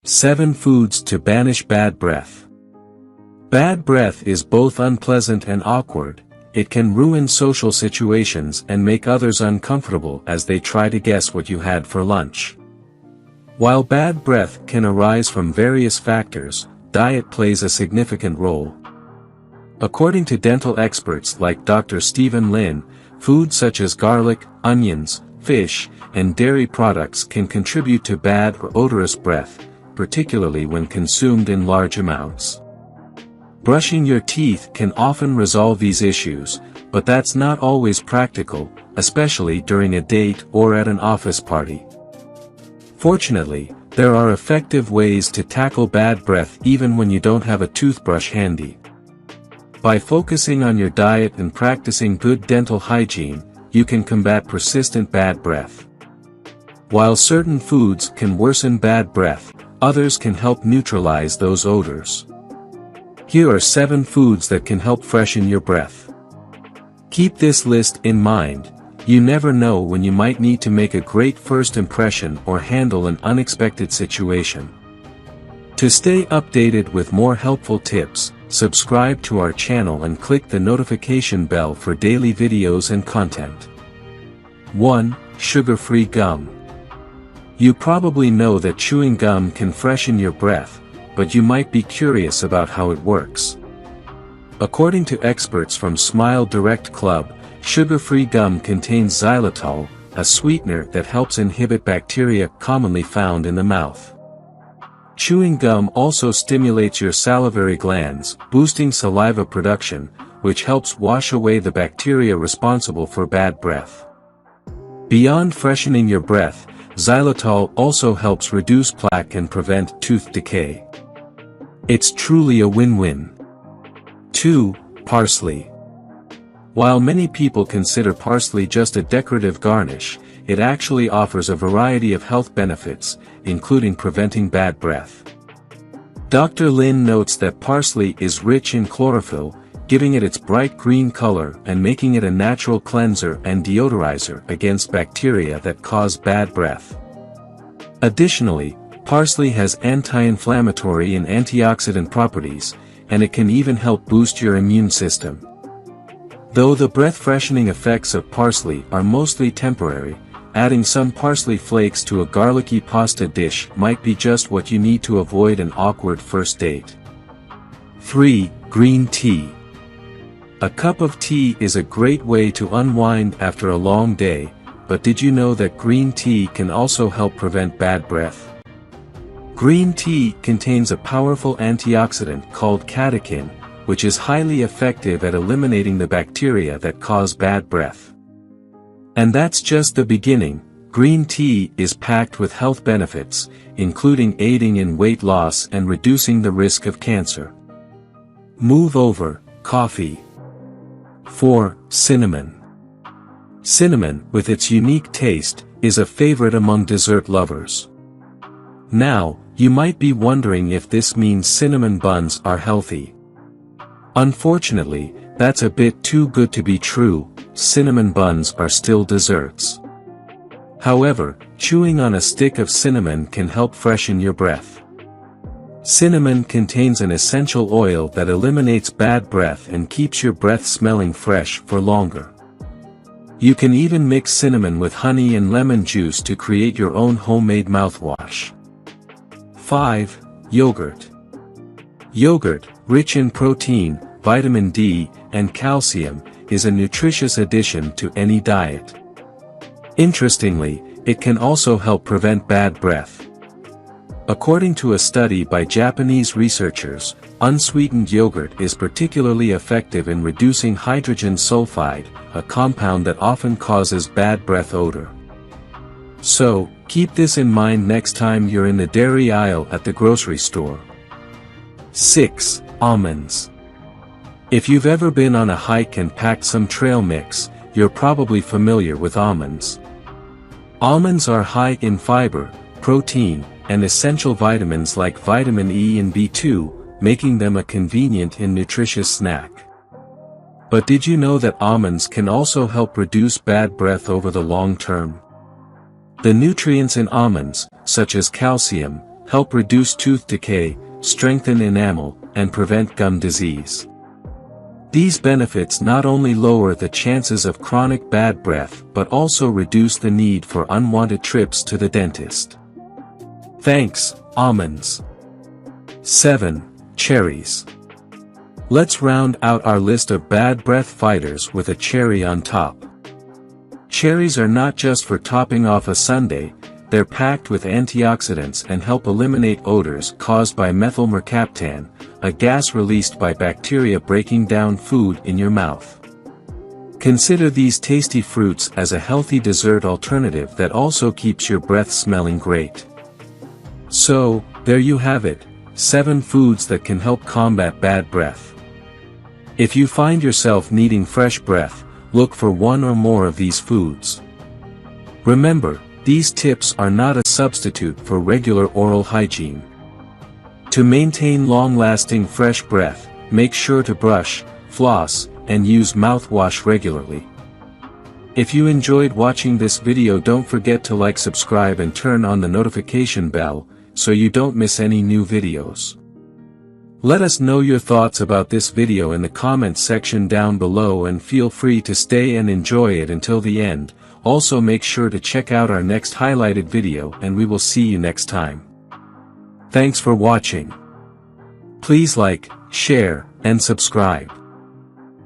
7 Foods to Banish Bad Breath. Bad breath is both unpleasant and awkward. It can ruin social situations and make others uncomfortable as they try to guess what you had for lunch. While bad breath can arise from various factors, diet plays a significant role. According to dental experts like Dr. Lynn, foods such as garlic, onions, fish, and dairy products can contribute to bad or odorous breath, particularly when consumed in large amounts. Brushing your teeth can often resolve these issues, but that's not always practical, especially during a date or at an office party. Fortunately, there are effective ways to tackle bad breath even when you don't have a toothbrush handy. By focusing on your diet and practicing good dental hygiene, you can combat persistent bad breath. While certain foods can worsen bad breath, others can help neutralize those odors. Here are 7 foods that can help freshen your breath. Keep this list in mind. You never know when you might need to make a great first impression or handle an unexpected situation. To stay updated with more helpful tips, subscribe to our channel and click the notification bell for daily videos and content. 1. Sugar-free gum. You probably know that chewing gum can freshen your breath, but you might be curious about how it works. According to experts from Smile Direct Club, sugar-free gum contains xylitol, a sweetener that helps inhibit bacteria commonly found in the mouth. Chewing gum also stimulates your salivary glands, boosting saliva production, which helps wash away the bacteria responsible for bad breath. Beyond freshening your breath, xylitol also helps reduce plaque and prevent tooth decay. It's truly a win-win. 2. Parsley. While many people consider parsley just a decorative garnish, it actually offers a variety of health benefits, including preventing bad breath. Dr. Lynn notes that parsley is rich in chlorophyll, giving it its bright green color and making it a natural cleanser and deodorizer against bacteria that cause bad breath. Additionally, parsley has anti-inflammatory and antioxidant properties, and it can even help boost your immune system. Though the breath-freshening effects of parsley are mostly temporary, adding some parsley flakes to a garlicky pasta dish might be just what you need to avoid an awkward first date. 3. Green tea. A cup of tea is a great way to unwind after a long day, but did you know that green tea can also help prevent bad breath? Green tea contains a powerful antioxidant called catechin, which is highly effective at eliminating the bacteria that cause bad breath. And that's just the beginning. Green tea is packed with health benefits, including aiding in weight loss and reducing the risk of cancer. Move over. Coffee. 4. Cinnamon. Cinnamon, with its unique taste, is a favorite among dessert lovers. Now, you might be wondering if this means cinnamon buns are healthy. Unfortunately, that's a bit too good to be true. Cinnamon buns are still desserts. However, chewing on a stick of cinnamon can help freshen your breath. Cinnamon contains an essential oil that eliminates bad breath and keeps your breath smelling fresh for longer. You can even mix cinnamon with honey and lemon juice to create your own homemade mouthwash. 5. Yogurt. Yogurt, rich in protein, vitamin D, and calcium, is a nutritious addition to any diet. Interestingly, it can also help prevent bad breath. According to a study by Japanese researchers, unsweetened yogurt is particularly effective in reducing hydrogen sulfide, a compound that often causes bad breath odor. So, keep this in mind next time you're in the dairy aisle at the grocery store. 6. Almonds. If you've ever been on a hike and packed some trail mix, you're probably familiar with almonds. Almonds are high in fiber, protein, and essential vitamins like vitamin E and B2, making them a convenient and nutritious snack. But did you know that almonds can also help reduce bad breath over the long term? The nutrients in almonds, such as calcium, help reduce tooth decay, strengthen enamel, and prevent gum disease. These benefits not only lower the chances of chronic bad breath but also reduce the need for unwanted trips to the dentist. Thanks, almonds. 7. Cherries. Let's round out our list of bad breath fighters with a cherry on top. Cherries are not just for topping off a sundae, they're packed with antioxidants and help eliminate odors caused by methylmercaptan, a gas released by bacteria breaking down food in your mouth. Consider these tasty fruits as a healthy dessert alternative that also keeps your breath smelling great. So, there you have it, 7 foods that can help combat bad breath. If you find yourself needing fresh breath, look for one or more of these foods. Remember, these tips are not a substitute for regular oral hygiene. To maintain long-lasting fresh breath, make sure to brush, floss, and use mouthwash regularly. If you enjoyed watching this video, don't forget to like, subscribe, and turn on the notification bell, so you don't miss any new videos. Let us know your thoughts about this video in the comments section down below, and feel free to stay and enjoy it until the end. Also make sure to check out our next highlighted video, and we will see you next time. Thanks for watching. Please like, share, and subscribe.